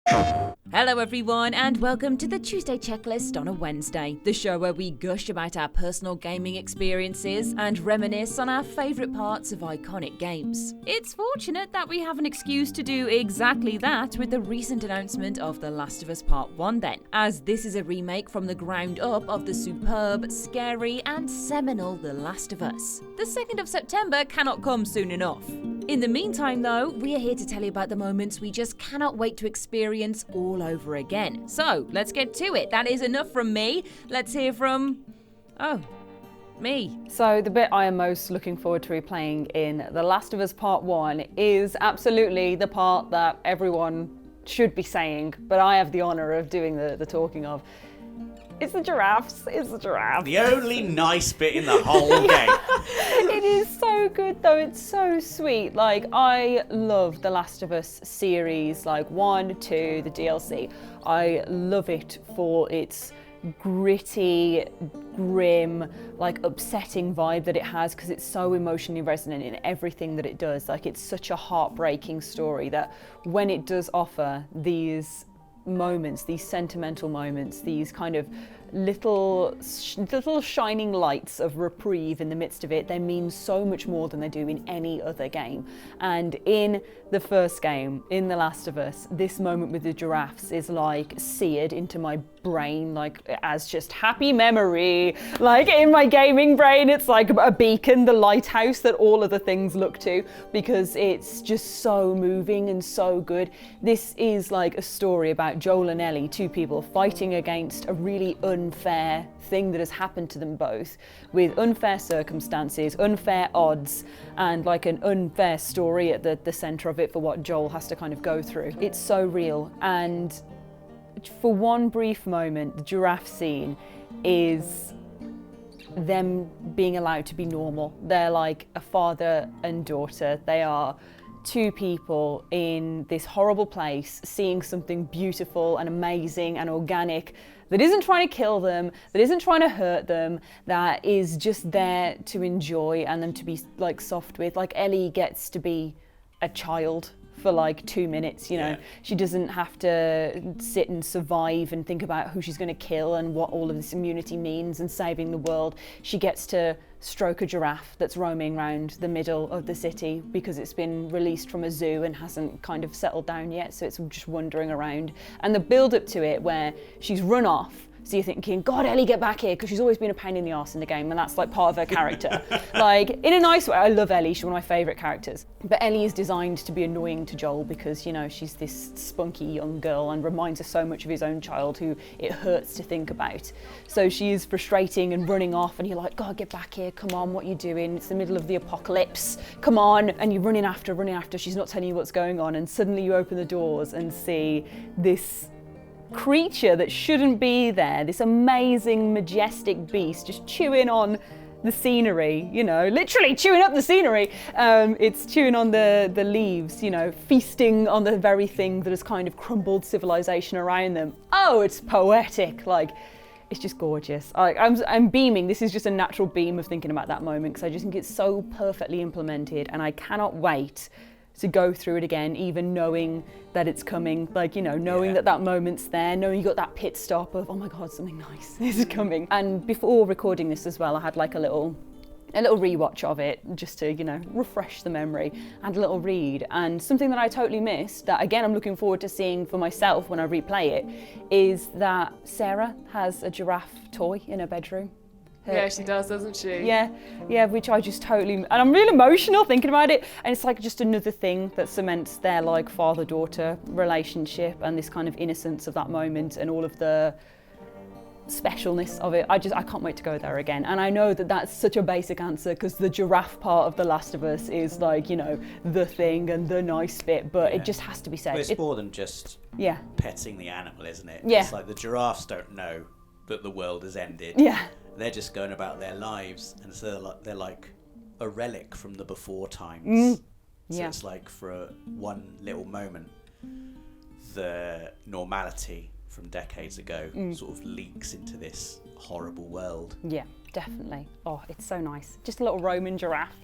Hello everyone and welcome to the Tuesday Checklist on a Wednesday, the show where we gush about our personal gaming experiences and reminisce on our favourite parts of iconic games. It's fortunate that we have an excuse to do exactly that with the recent announcement of The Last of Us Part 1 then, as this is a remake from the ground up of the superb, scary and seminal The Last of Us. The 2nd of September cannot come soon enough. In the meantime though, we are here to tell you about the moments we just cannot wait to experience all over again. So, let's get to it. That is enough from me. Let's hear from... me. So the bit I am most looking forward to replaying in The Last of Us Part 1 is absolutely the part that everyone should be saying, but I have the honour of doing the talking of. It's the giraffes. It's the giraffes. The only nice bit in the whole game. It is so good though. It's so sweet. Like, I love the Last of Us series, like 1, 2, the DLC. I love it for its gritty, grim, like upsetting vibe that it has, because it's so emotionally resonant in everything that it does. Like, it's such a heartbreaking story that when it does offer these moments, these sentimental moments, these kind of little shining lights of reprieve in the midst of it, they mean so much more than they do in any other game. And in the first game, in The Last of Us, this moment with the giraffes is like seared into my brain, like as just happy memory. Like, in my gaming brain, it's like a beacon, the lighthouse that all of the things look to, because it's just so moving and so good. This is like a story about Joel and Ellie, two people fighting against a really unfair thing that has happened to them both, with unfair circumstances, unfair odds, and like an unfair story at the centre of it for what Joel has to kind of go through. It's so real, and for one brief moment, the giraffe scene is them being allowed to be normal. They're like a father and daughter. They are two people in this horrible place seeing something beautiful and amazing and organic that isn't trying to kill them, that isn't trying to hurt them, that is just there to enjoy and them to be like soft with. Like, Ellie gets to be a child for like 2 minutes, you know. Yeah. She doesn't have to sit and survive and think about who she's going to kill and what all of this immunity means and saving the world. She gets to stroke a giraffe that's roaming around the middle of the city because it's been released from a zoo and hasn't kind of settled down yet, so it's just wandering around. And the build up to it where she's run off, so you're thinking, God, Ellie, get back here, because she's always been a pain in the arse in the game, and that's like part of her character. Like, in a nice way. I love Ellie, she's one of my favourite characters. But Ellie is designed to be annoying to Joel because, you know, she's this spunky young girl and reminds us so much of his own child, who it hurts to think about. So she is frustrating and running off, and you're like, God, get back here, come on, what are you doing? It's the middle of the apocalypse, come on. And you're running after, she's not telling you what's going on, and suddenly you open the doors and see this creature that shouldn't be there, this amazing, majestic beast just chewing on the scenery, you know, literally chewing up the scenery. It's chewing on the leaves, you know, feasting on the very thing that has kind of crumbled civilization around them. Oh, it's poetic. Like, it's just gorgeous. I'm beaming. This is just a natural beam of thinking about that moment, because I just think it's so perfectly implemented, and I cannot wait to go through it again, even knowing that it's coming, like, you know, knowing that moment's there, knowing you got that pit stop of, oh my God, something nice is coming. And before recording this as well, I had like a little rewatch of it, just to, you know, refresh the memory, and a little read. And something that I totally missed, that again I'm looking forward to seeing for myself when I replay it, is that Sarah has a giraffe toy in her bedroom. Yeah, she does, doesn't she? Yeah, which I just totally, and I'm really emotional thinking about it, and it's like just another thing that cements their like father-daughter relationship and this kind of innocence of that moment and all of the specialness of it. I can't wait to go there again. And I know that that's such a basic answer, because the giraffe part of The Last of Us is like, you know, the thing and the nice bit, but it just has to be said. But it's more than just petting the animal, isn't it? Yeah. It's like the giraffes don't know that the world has ended. Yeah. They're just going about their lives, and so they're like a relic from the before times. So it's like for one little moment, the normality from decades ago sort of leaks into this horrible world. Yeah. definitely. Oh, it's so nice. Just a little Roman giraffe.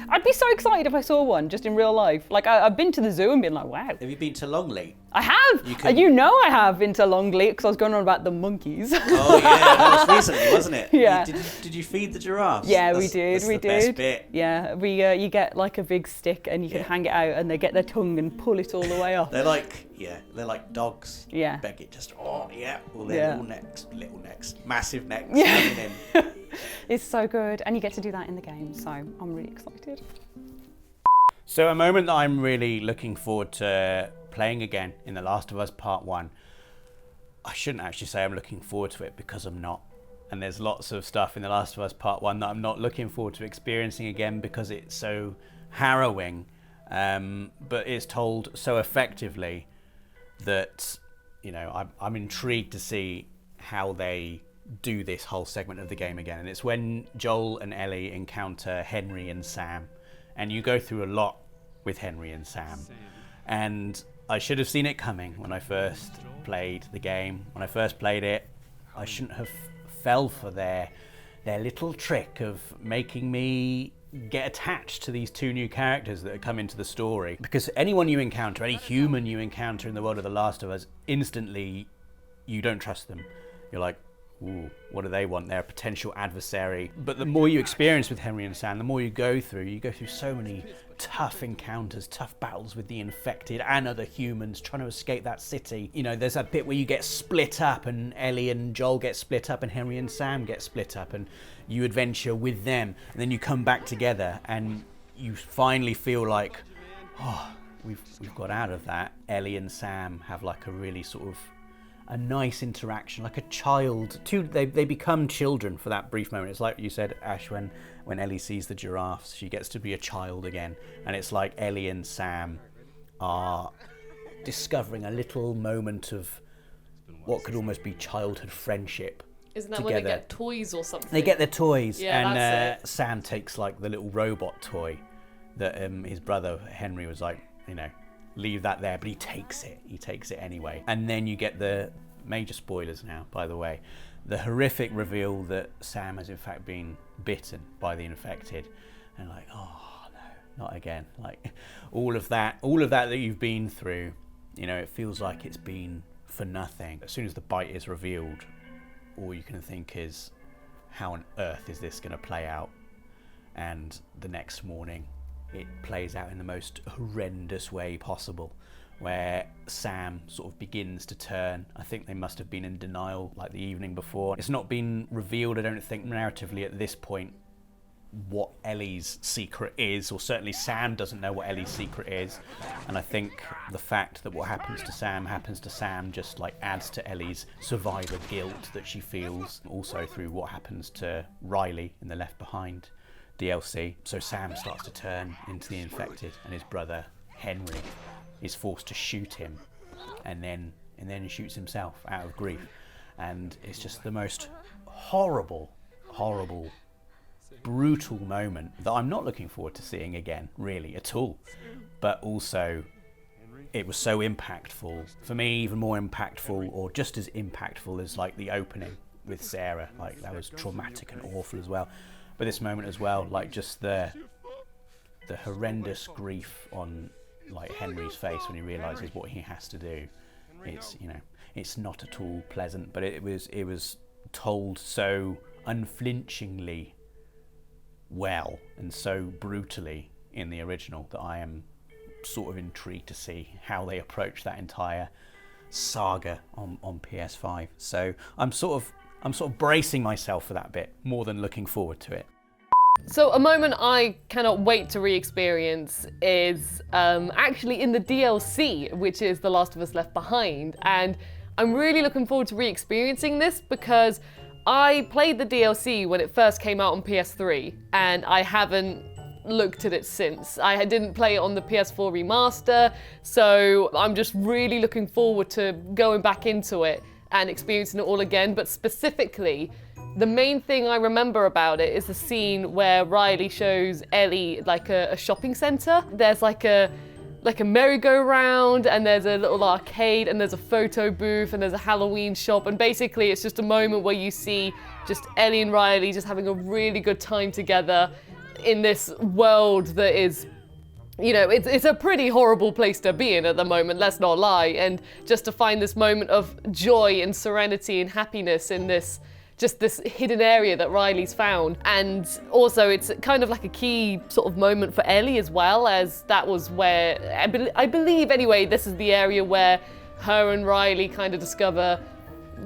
I'd be so excited if I saw one just in real life. Like, I've been to the zoo and been like, wow. Have you been to Longley? I have. You know I have been to Longley because I was going on about the monkeys. Oh yeah, that was recently, wasn't it? Yeah. Did you feed the giraffes? Yeah, we did. That's the best bit. Yeah, you get like a big stick and you can hang it out, and they get their tongue and pull it all the way up. They're like dogs. Yeah. Beg it, just all their little necks, massive necks. Yeah. It's so good, and you get to do that in the game, so I'm really excited. So a moment that I'm really looking forward to playing again in The Last of Us Part 1. I shouldn't actually say I'm looking forward to it because I'm not. And there's lots of stuff in The Last of Us Part 1 that I'm not looking forward to experiencing again because it's so harrowing, but it's told so effectively that, you know, I'm intrigued to see how they do this whole segment of the game again. And it's when Joel and Ellie encounter Henry and Sam, and you go through a lot with Henry and Sam. And I should have seen it coming when I first played the game. When I first played it, I shouldn't have fell for their little trick of making me get attached to these two new characters that have come into the story. Because anyone you encounter, any human you encounter in the world of The Last of Us, instantly you don't trust them. You're like, ooh, what do they want? They're a potential adversary. But the more you experience with Henry and Sam, the more you go through so many tough encounters, tough battles with the infected and other humans trying to escape that city. You know, there's that bit where you get split up and Ellie and Joel get split up and Henry and Sam get split up and you adventure with them. And then you come back together and you finally feel like, oh, we've got out of that. Ellie and Sam have like a really sort of a nice interaction, like a child. They become children for that brief moment. It's like you said, Ash, when Ellie sees the giraffes, she gets to be a child again. And it's like Ellie and Sam are discovering a little moment of what could almost be childhood friendship. Isn't that together. when they get toys or something? They get their toys, yeah, and that's it. Sam takes like the little robot toy that his brother Henry was like, you know, leave that there, but he takes it anyway. And then you get the major spoilers now, by the way, the horrific reveal that Sam has in fact been bitten by the infected, and like, oh no, not again. Like all of that you've been through, you know, it feels like it's been for nothing. As soon as the bite is revealed, all you can think is, how on earth is this going to play out? And the next morning it plays out in the most horrendous way possible, where Sam sort of begins to turn. I think they must have been in denial like the evening before. It's not been revealed, I don't think, narratively at this point, what Ellie's secret is, or certainly Sam doesn't know what Ellie's secret is. And I think the fact that what happens to Sam just like adds to Ellie's survivor guilt that she feels, also through what happens to Riley in the Left Behind DLC. So Sam starts to turn into the infected, and his brother Henry is forced to shoot him, and then he shoots himself out of grief. And it's just the most horrible, brutal moment that I'm not looking forward to seeing again, really, at all. But also, it was so impactful. For me, even more impactful, or just as impactful as like the opening with Sarah. Like, that was traumatic and awful as well. But this moment as well, like just the horrendous grief on like Henry's face when he realizes what he has to do. It's, you know, it's not at all pleasant, but it was told so unflinchingly well and so brutally in the original that I am sort of intrigued to see how they approach that entire saga on PS5. So I'm sort of bracing myself for that bit more than looking forward to it. So a moment I cannot wait to re-experience is actually in the DLC, which is The Last of Us Left Behind. And I'm really looking forward to re-experiencing this because I played the DLC when it first came out on PS3 and I haven't looked at it since. I didn't play it on the PS4 remaster, so I'm just really looking forward to going back into it and experiencing it all again. But specifically, the main thing I remember about it is the scene where Riley shows Ellie like a shopping centre. There's like a like a merry-go-round, and there's a little arcade, and there's a photo booth, and there's a Halloween shop, and basically it's just a moment where you see just Ellie and Riley just having a really good time together in this world that is, you know, it's a pretty horrible place to be in at the moment, let's not lie, and just to find this moment of joy and serenity and happiness in this hidden area that Riley's found. And also it's kind of like a key sort of moment for Ellie as well, as that was where, I believe anyway, this is the area where her and Riley kind of discover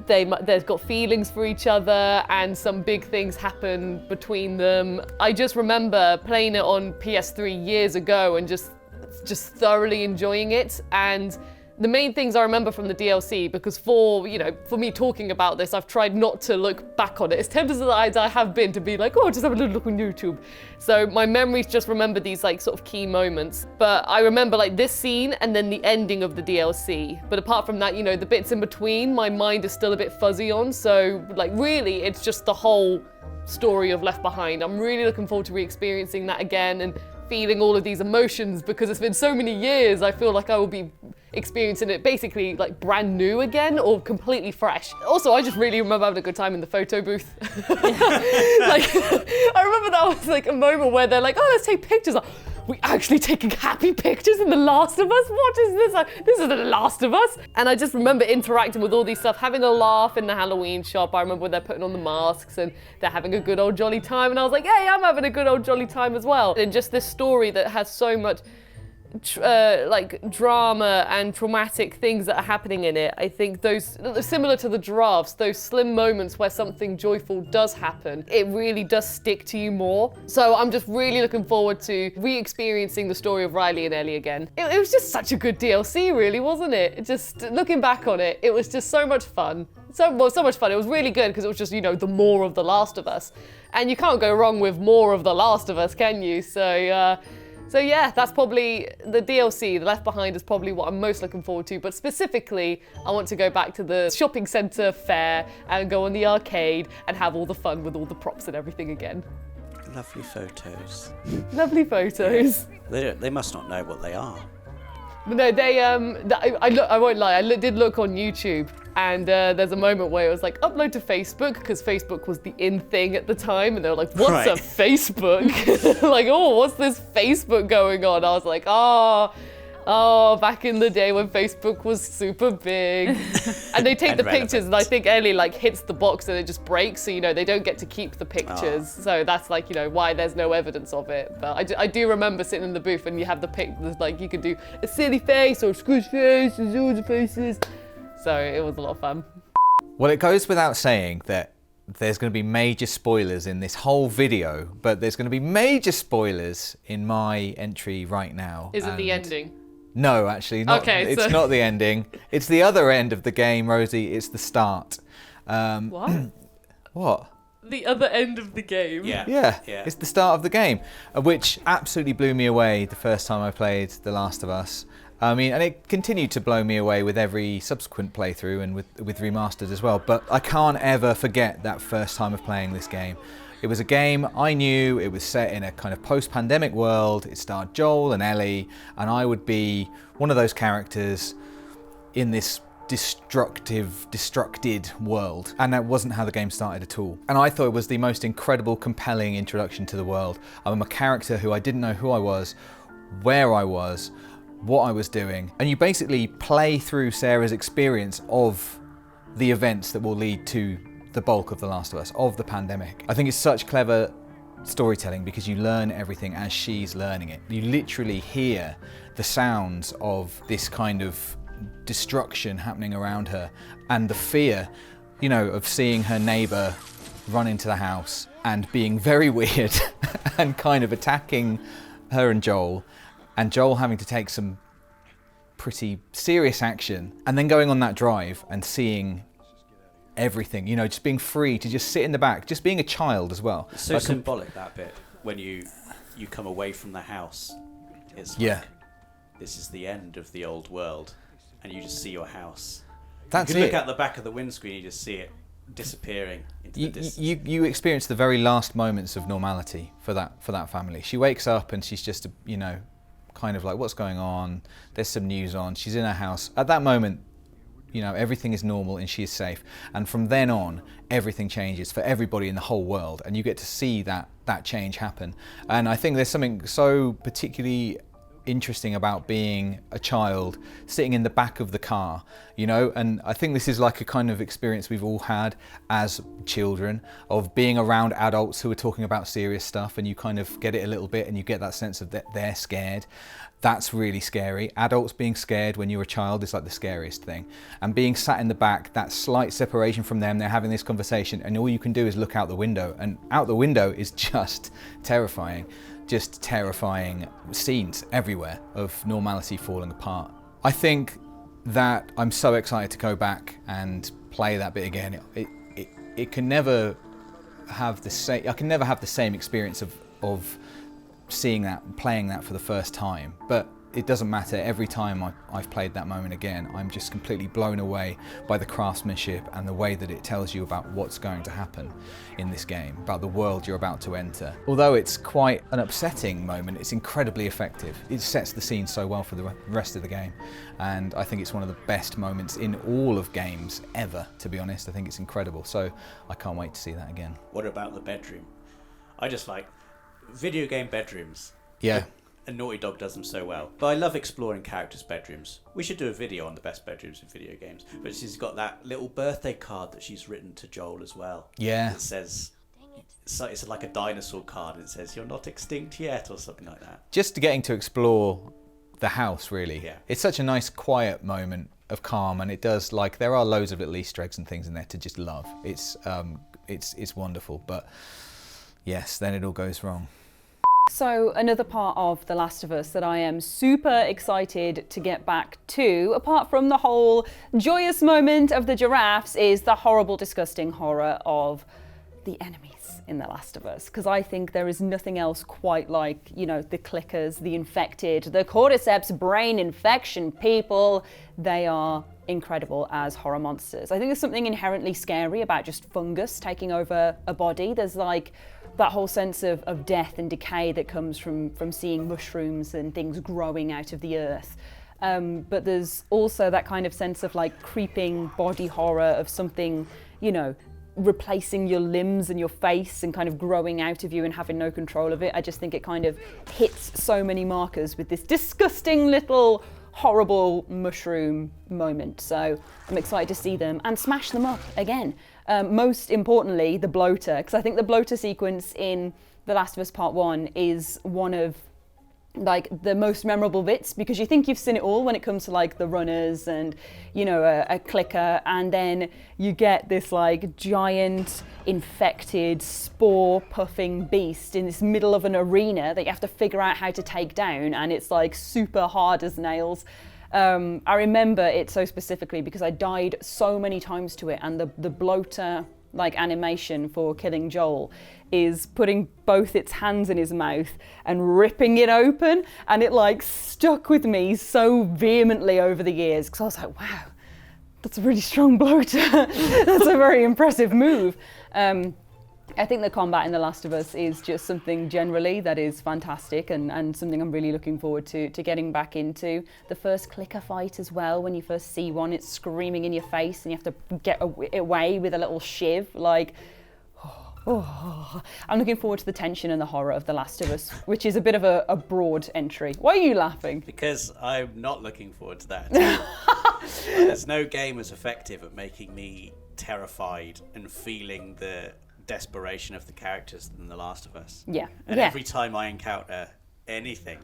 they've got feelings for each other and some big things happen between them. I just remember playing it on PS3 years ago and just thoroughly enjoying it. And the main things I remember from the DLC, because for me talking about this, I've tried not to look back on it. As tempted as I have been to be like, oh, just have a little look on YouTube. So my memories just remember these like sort of key moments. But I remember like this scene and then the ending of the DLC. But apart from that, you know, the bits in between, my mind is still a bit fuzzy on. So like really, it's just the whole story of Left Behind. I'm really looking forward to re-experiencing that again and feeling all of these emotions, because it's been so many years. I feel like I will be experiencing it basically like brand new again or completely fresh. Also, I just really remember having a good time in the photo booth. Like, I remember that was like a moment where they're like, oh, let's take pictures. Like, we actually taking happy pictures in The Last of Us? What is this? Like, this is The Last of Us? And I just remember interacting with all these stuff, having a laugh in the Halloween shop. I remember when they're putting on the masks and they're having a good old jolly time. And I was like, hey, I'm having a good old jolly time as well. And just this story that has so much like drama and traumatic things that are happening in it. I think those, similar to the Giraffes, those slim moments where something joyful does happen, it really does stick to you more. So I'm just really looking forward to re-experiencing the story of Riley and Ellie again. It was just such a good DLC, really, wasn't it? Just looking back on it, it was just so much fun. So much fun. It was really good because it was just, you know, the more of The Last of Us. And you can't go wrong with more of The Last of Us, can you? So yeah, that's probably the DLC. The Left Behind is probably what I'm most looking forward to, but specifically, I want to go back to the shopping centre fair and go on the arcade and have all the fun with all the props and everything again. Lovely photos. Lovely photos. They must not know what they are. No, they, I won't lie, I did look on YouTube, and there's a moment where it was like, upload to Facebook, because Facebook was the in thing at the time, and they were like, what's a Facebook? Like, oh, what's this Facebook going on? I was like, oh, back in the day when Facebook was super big. And they take the pictures, and I think Ellie like hits the box and it just breaks, so you know, they don't get to keep the pictures. So that's like, you know, why there's no evidence of it. But I do remember sitting in the booth and you have the pictures, like you could do a silly face or a squish face, there's all the faces. So it was a lot of fun. Well, it goes without saying that there's going to be major spoilers in this whole video, but there's going to be major spoilers in my entry right now. Is it the ending? No, actually, not. Okay, it's not the ending. It's the other end of the game, Rosie. It's the start. What? What? The other end of the game? Yeah, it's the start of the game, which absolutely blew me away the first time I played The Last of Us. I mean, and it continued to blow me away with every subsequent playthrough and with remastered as well. But I can't ever forget that first time of playing this game. It was a game I knew, it was set in a kind of post-pandemic world. It starred Joel and Ellie, and I would be one of those characters in this destructed world. And that wasn't how the game started at all. And I thought it was the most incredible, compelling introduction to the world. I'm a character who I didn't know who I was, where I was, what I was doing. And you basically play through Sarah's experience of the events that will lead to the bulk of The Last of Us, of the pandemic. I think it's such clever storytelling because you learn everything as she's learning it. You literally hear the sounds of this kind of destruction happening around her and the fear, you know, of seeing her neighbour run into the house and being very weird and kind of attacking her and Joel having to take some pretty serious action, and then going on that drive and seeing everything, you know, just being free to just sit in the back, just being a child as well. It's so like symbolic, that bit, when you come away from the house. It's like, this is the end of the old world, and you just see your house. That's you it. Look out the back of the windscreen, you just see it disappearing into the distance. You experience the very last moments of normality for that family. She wakes up and she's just, you know, kind of like, what's going on? There's some news on. She's in her house. At that moment, you know, everything is normal and she is safe. And from then on, everything changes for everybody in the whole world. And you get to see that change happen. And I think there's something so particularly interesting about being a child sitting in the back of the car, you know, and I think this is like a kind of experience we've all had as children of being around adults who are talking about serious stuff, and you kind of get it a little bit and you get that sense of that they're scared. That's really scary. Adults being scared when you're a child is like the scariest thing. And being sat in the back, that slight separation from them, they're having this conversation and all you can do is look out the window, and out the window is just terrifying. Just terrifying scenes everywhere of normality falling apart. I think that I'm so excited to go back and play that bit again. It can never have the same. I can never have the same experience of seeing that, playing that for the first time. But it doesn't matter. Every time I've played that moment again, I'm just completely blown away by the craftsmanship and the way that it tells you about what's going to happen in this game, about the world you're about to enter. Although it's quite an upsetting moment, it's incredibly effective. It sets the scene so well for the rest of the game. And I think it's one of the best moments in all of games ever, to be honest. I think it's incredible. So I can't wait to see that again. What about the bedroom? I just like video game bedrooms. Yeah. And Naughty Dog does them so well. But I love exploring characters' bedrooms. We should do a video on the best bedrooms in video games. But she's got that little birthday card that she's written to Joel as well. Yeah. It says, it's like a dinosaur card, and it says, "You're not extinct yet," or something like that. Just getting to explore the house, really. Yeah. It's such a nice, quiet moment of calm, and it does, like, there are loads of little Easter eggs and things in there to just love. It's wonderful, but yes, then it all goes wrong. So another part of The Last of Us that I am super excited to get back to, apart from the whole joyous moment of the giraffes, is the horrible, disgusting horror of the enemies in The Last of Us. Because I think there is nothing else quite like, you know, the clickers, the infected, the cordyceps brain infection people. They are incredible as horror monsters. I think there's something inherently scary about just fungus taking over a body. There's like that whole sense of death and decay that comes from seeing mushrooms and things growing out of the earth. But there's also that kind of sense of like creeping body horror of something, you know, replacing your limbs and your face and kind of growing out of you and having no control of it. I just think it kind of hits so many markers with this disgusting little horrible mushroom moment. So I'm excited to see them and smash them up again. Most importantly, the bloater, because I think the bloater sequence in The Last of Us Part 1 is one of like the most memorable bits, because you think you've seen it all when it comes to like the runners and, you know, a clicker, and then you get this like giant infected spore puffing beast in this middle of an arena that you have to figure out how to take down, and it's like super hard as nails. I remember it so specifically because I died so many times to it, and the bloater like animation for killing Joel is putting both its hands in his mouth and ripping it open, and it like stuck with me so vehemently over the years because I was like, wow, that's a really strong bloater. That's a very impressive move. I think the combat in The Last of Us is just something generally that is fantastic and something I'm really looking forward to getting back into. The first clicker fight as well, when you first see one, it's screaming in your face and you have to get away with a little shiv. Like, I'm looking forward to the tension and the horror of The Last of Us, which is a bit of a broad entry. Why are you laughing? Because I'm not looking forward to that at all. There's no game as effective at making me terrified and feeling the desperation of the characters than The Last of Us. Yeah. And every time I encounter anything,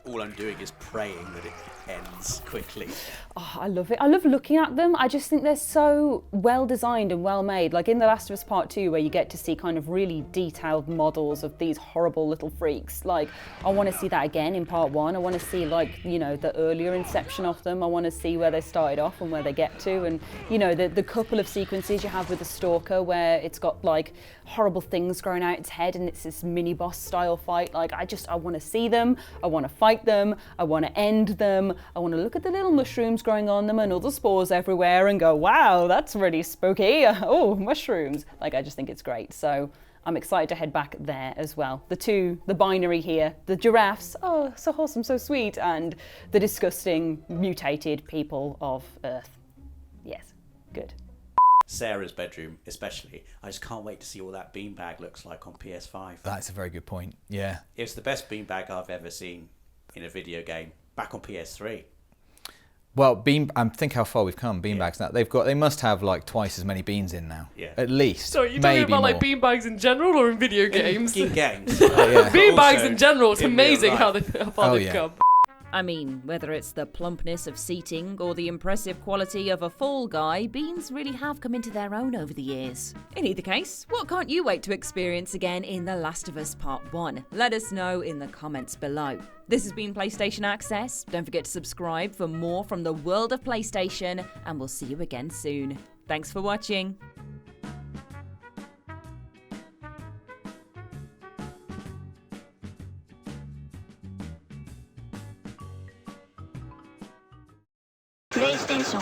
all I'm doing is praying that it ends quickly. Oh, I love it. I love looking at them. I just think they're so well designed and well made. Like in The Last of Us Part 2, where you get to see kind of really detailed models of these horrible little freaks. Like, I want to see that again in Part 1. I want to see, like, you know, the earlier inception of them. I want to see where they started off and where they get to. And, you know, the couple of sequences you have with the Stalker where it's got, like, horrible things growing out its head and it's this mini-boss style fight. Like, I want to see them. I want to fight them. I want to end them. I want to look at the little mushrooms growing on them and all the spores everywhere and go, wow, that's really spooky. Oh, mushrooms. Like, I just think it's great. So I'm excited to head back there as well. The binary here, the giraffes, oh, so wholesome, so sweet, and the disgusting mutated people of Earth. Yes, good. Sarah's bedroom, especially. I just can't wait to see what that beanbag looks like on PS5. That's a very good point. Yeah. It's the best beanbag I've ever seen in a video game. Back on PS3. Well, think how far we've come. Beanbags now. They must have like twice as many beans in now. Yeah. At least. So are you talking maybe about more. like beanbags in general or in video games? In games. Beanbags Also in general, it's in amazing real how life. far Oh, they've yeah. come. I mean, whether it's the plumpness of seating or the impressive quality of a Fall Guy, beans really have come into their own over the years. In either case, what can't you wait to experience again in The Last of Us Part 1? Let us know in the comments below. This has been PlayStation Access. Don't forget to subscribe for more from the world of PlayStation, and we'll see you again soon. Thanks for watching. PlayStation